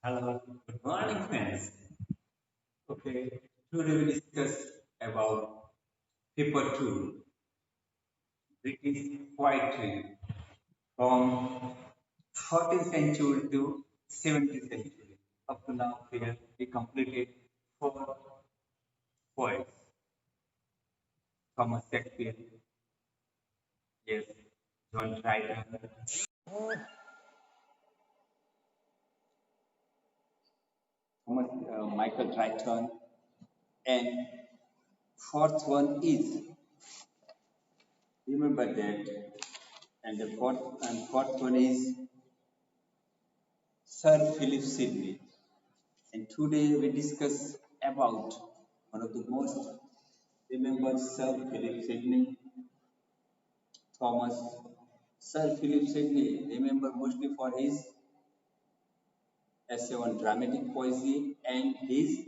Hello, good morning, friends. Okay, today we discuss about paper two, British poetry from 14th century to 17th century. Up to now, we completed four poets: Thomas Shakespeare, yes, John Dryden, Michael Crichton, and fourth one is remember that, and the fourth one is Sir Philip Sidney. And today we discuss about one of the most remembered Sir Philip Sidney, Thomas. Sir Philip Sidney, remembered mostly for his essay on dramatic poesy and his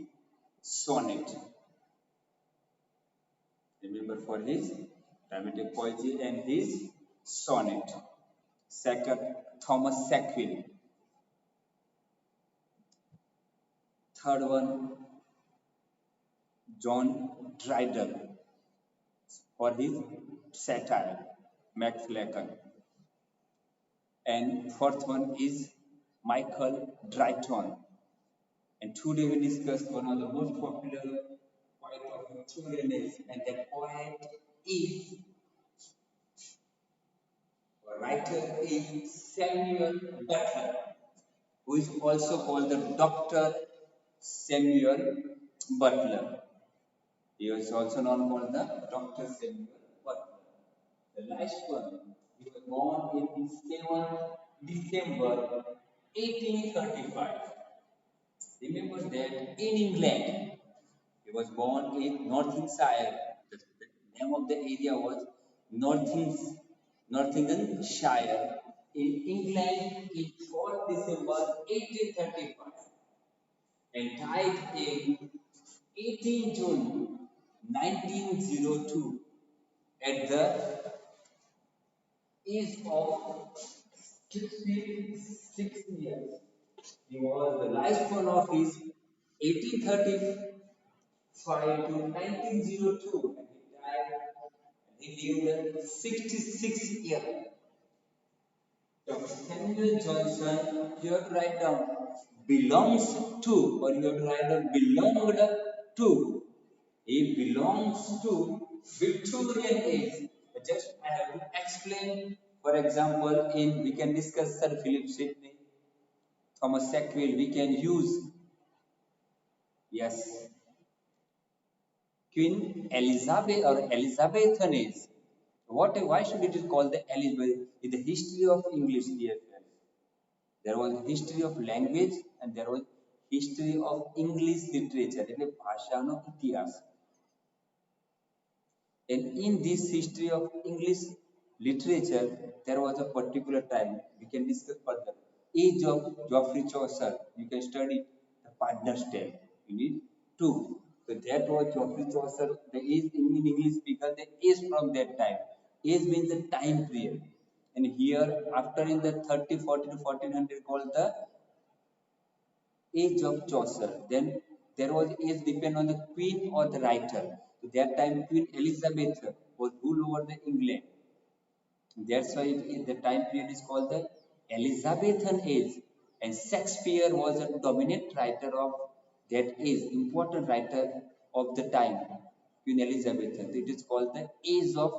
sonnet. Remembered for his dramatic poesy and his sonnet. Second, Thomas Sackville. Third one, John Dryden for his satire, Max Lacan. And fourth one is Michael Drayton. And today we discussed one of the most popular poet of Victorian age, and that poet is or writer is Samuel Butler, who is also called the Dr. Samuel Butler. He is also known called the Dr. Samuel Butler. The last one, he was born in 7th December 1835. Remember that in England, he was born in Northamptonshire. The name of the area was Northamptonshire in England in 4th December 1835 and died in 18 June 1902 at the age of 66 years. He was the lifespan of his 1835 to 1902 and he died and he lived 66 years. Dr. Samuel Johnson, you have to write down belongs to or you have to write down belonged to. He belongs to Victorian age. Just I have to explain. For example, in we can discuss Sir Philip Sidney, Thomas Sackville. We can use yes Queen Elizabeth or Elizabethan age. Why should it is called the Elizabeth? In the history of English, dear friends, there was history of language and there was history of English literature. એટલે ભાષાનો ઇતિહાસ. And in this history of English literature, there was a particular time we can discuss further. Age of Geoffrey Chaucer. You can study the Partner's Tale. You need two. So that was Geoffrey Chaucer. The age in English speaker, the age from that time. Age means the time period. And here, after in the 30, 40 to 1400 called the age of Chaucer. Then there was age depend on the queen or the writer. So that time Queen Elizabeth was rule over the England. That's why the time period is called the Elizabethan age. And Shakespeare was a dominant writer of that age, important writer of the time, Queen Elizabeth. It is called the age of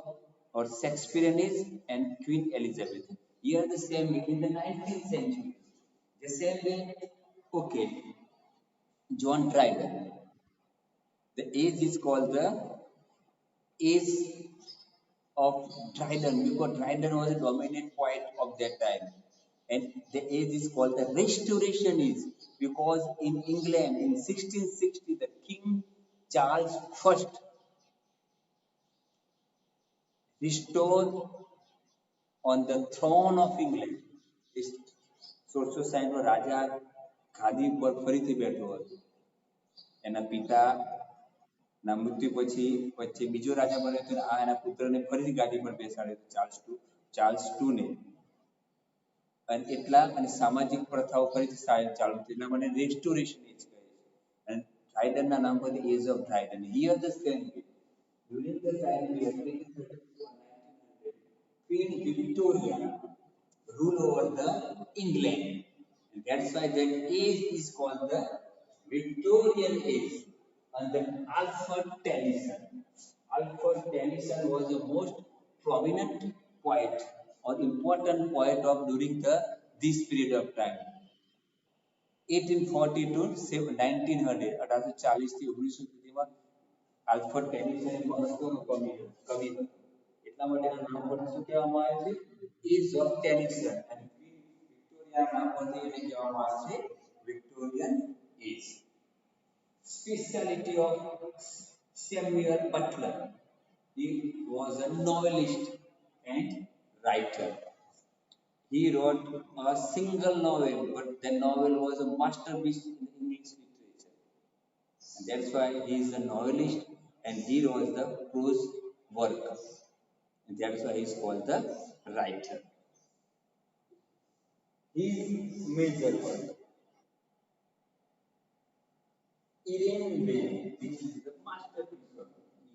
or Shakespearean age and Queen Elizabeth. Here the same way in the 19th century. The same way, okay, John Dryden. The age is called the age of Dryden because Dryden was a dominant poet of that time. And the age is called the Restoration Age because in England in 1660 the King Charles I restored on the throne of England. 1660 રાજા ગાદી પર ફરીથી બેઠો હતો. એના પિતા ના મૃત્યુ પછી પછી બીજો રાજા બન્યો હતો આ એના પુત્રને ફરીથી ગાદી પર બેસાડ્યો ચાર્લ્સ ટુ ને અને એટલા અને સામાજિક પ્રથાઓ ફરીથી ચાલુ થઈ એટલા માટે રેસ્ટોરેશન એજ કહે છે અને ડ્રાયડનના નામ પરથી age of Dryden here the same way during the time period 1832 and 1900 Queen Victoria rule over the England and that's why that age is called the Victorian age under Alfred Tennyson. Alfred Tennyson was the most prominent poet or important poet of during this period of time. 1840 to 1900 1840 થી 1900 સુધીમાં Alfred ટેનિસન એક મહત્વનો કવિ હતો એટલા માટે એના નામ પર શું કહેવામાં આવે છે એજ ઓફ ટેનિસન અને વિક્ટોરિયા નામ પરથી એને કહેવામાં આવે છે Victorian age speciality of Samuel Butler. He was a novelist and writer. He wrote a single novel, but the novel was a masterpiece in English literature. And that's why he is a novelist and he wrote the prose work. And that's why he is called the writer. His major work, Irene Vane, which is the masterpiece of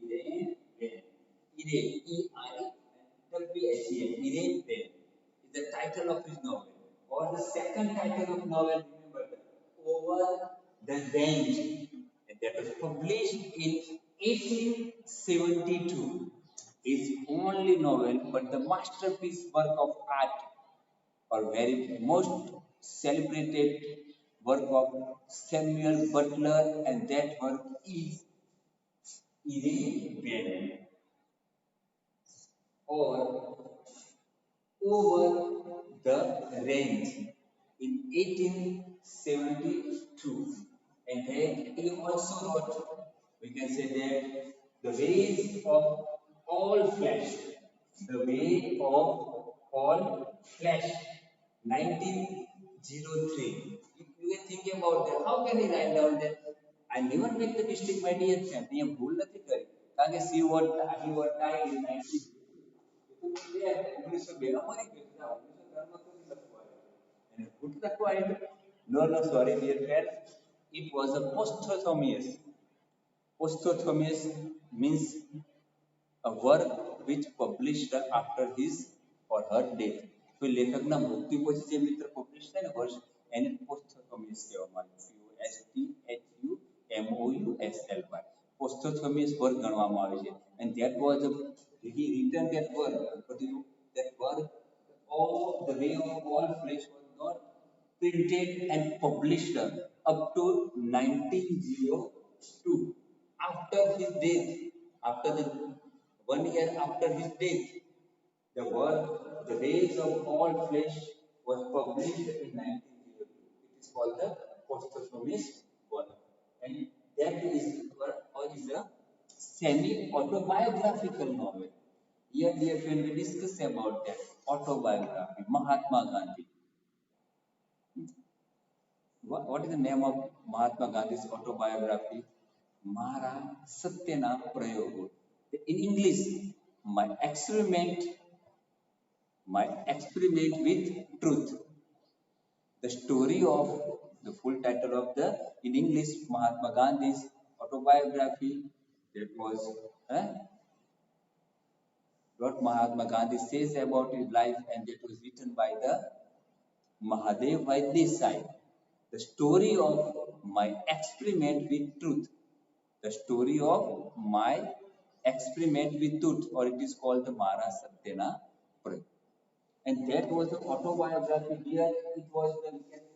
Irene Vane. Irene, E-I-W-H-E-N, Irene Vane is the title of his novel. Or the second title of novel, remember that, Over the Range, and that was published in 1872. His only novel, but the masterpiece work of art or very most celebrated work of Samuel Butler, and that work is Irene Vane or Over the Range in 1872. And then he also wrote, we can say that the ways of all flesh, the way of all flesh, 1903. You can think about that. How can he write down that? I never make the mistake, my dear friend. અહીંયા ભૂલ નથી કરી કારણ કે he was died in 19. No, no, sorry, dear friend. It was a posthumous. Posthumous means a work which published after his or her death. કોઈ લેખકના મૃત્યુ પછી જે મિત્ર પબ્લિશ થાય ને વર્ષ એને પોસ્થોથમિયસ કહેવામાં આવે છે POSTHUMOUSLY પોસ્થોથમિયસ વર્ક ગણવામાં આવે છે and that was he written that work but that work all the way of all flesh was not printed and published up to 1902 after his death after the 1 year after his death the work the days of all flesh was published in 1902. It is called the posthumous work and that is a semi-autobiographical novel. Here dear friend we discuss about that autobiography Mahatma Gandhi. What is the name of Mahatma Gandhi's autobiography? Mara Satyana Prayogo. In English, my experiment with truth. The story of the full title of the in English Mahatma Gandhi's autobiography that was what Mahatma Gandhi says about his life and that was written by the Mahadev Vaidesai. The story of my experiment with truth. The story of my experiment with truth, or it is called the Mara Satyana Prayogo. And that was the autobiography. Here it was the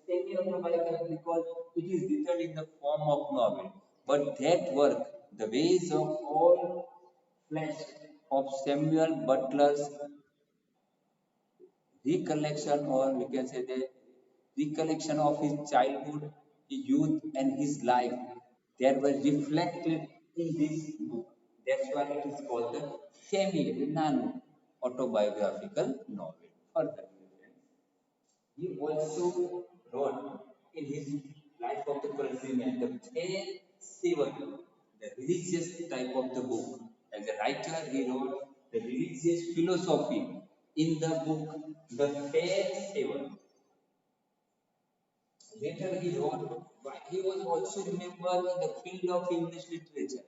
semi-autobiography because it is written in the form of novel. But that work, the ways of all flesh of Samuel Butler's recollection, or we can say the recollection of his childhood, his youth, and his life, that were reflected in this book. That's why it is called the semi-autobiographical novel. Further, he also wrote in his life of the countryman the seven, the religious type of the book. As a writer, he wrote the religious philosophy in the book The Fair Seven. Later he wrote, he was also remembered in the field of English literature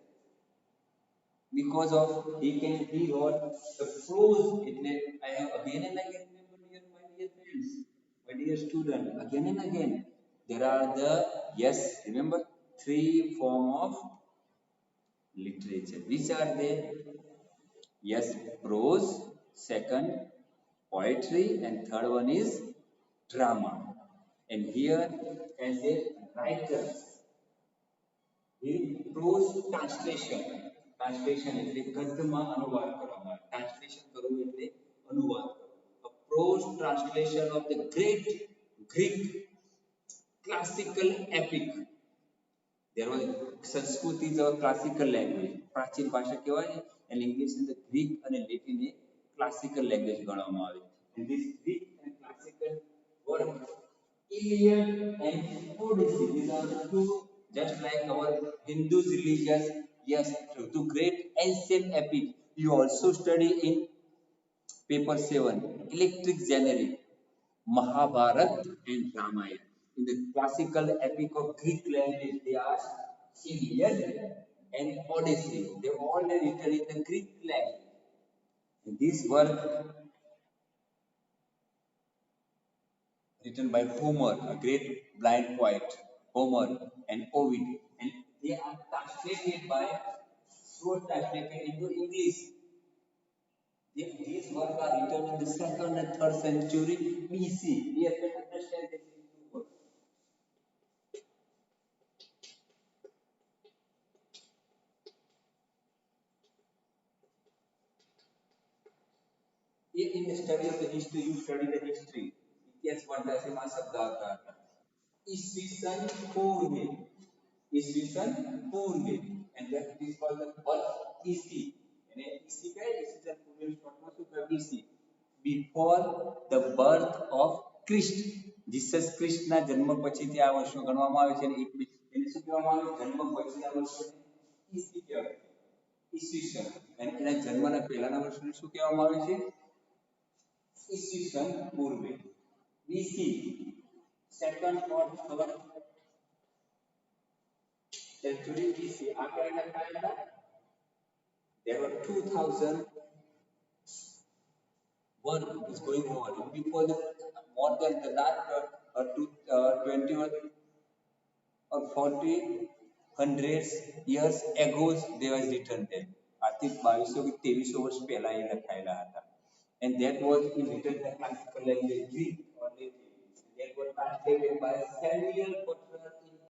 because of he wrote the prose. I have again and again remember here, my dear friends, my dear student, again and again. There are the, yes, remember, three form of literature. Which are they? Yes, prose, second poetry, and third one is drama. And here, as a writer, he prose translation. Translation એટલે ગદ્યમાં અનુવાદ કરવામાં. Translation કરવું એટલે અનુવાદ. A prose translation of the great Greek classical epic. There was Sanskrit is our classical language. પ્રાચીન ભાષા કહેવાય ને, and English in the Greek અને Latin એ classical language ગણવામાં આવે. And this Greek and classical work, Iliad and Odyssey, these are the two, just like our Hindus religious, yes, two great ancient epic. You also study in paper 7, electric generic, Mahabharat and Ramayana. In the classical epic of Greek language, they are Iliad and Odyssey. They all are written in the Greek language. And this work written by Homer, a great blind poet, Homer and Ovid, and they are translated by, so translated into English. These works are written in the second and third century BC. We have to understand this work. In the study of the history, you study the history. इतिहास पढ़ता है मां शब्द आता है. ईस्वी सन पूर्व, ईस्वी सन पूर्व, and that is called the birth EC. અને EC क्या है? ईस्वी सन पूर्व short માં શું કહેવાય? EC. Before the birth of Christ. Jesus ક્રિસ્ટના જન્મ પછીથી આ વર્ષો ગણવામાં આવે છે. એને શું કહેવામાં આવે? જન્મ પછીના વર્ષોને EC કહેવાય. ઈસવી સન. અને એના જન્મના પહેલાના વર્ષોને શું કહેવામાં આવે છે? ईस्वी सन पूर्व, BC, second or third century BC. After that, there were 2000 work is going on. Before the, more than the last 20 or 40 hundreds years ago, they was written there. આથી 2200 કે 2300 વર્ષ પહેલા એ લખાયેલા હતા. And that was in written the classical language Greek or Latin. That was translated by Samuel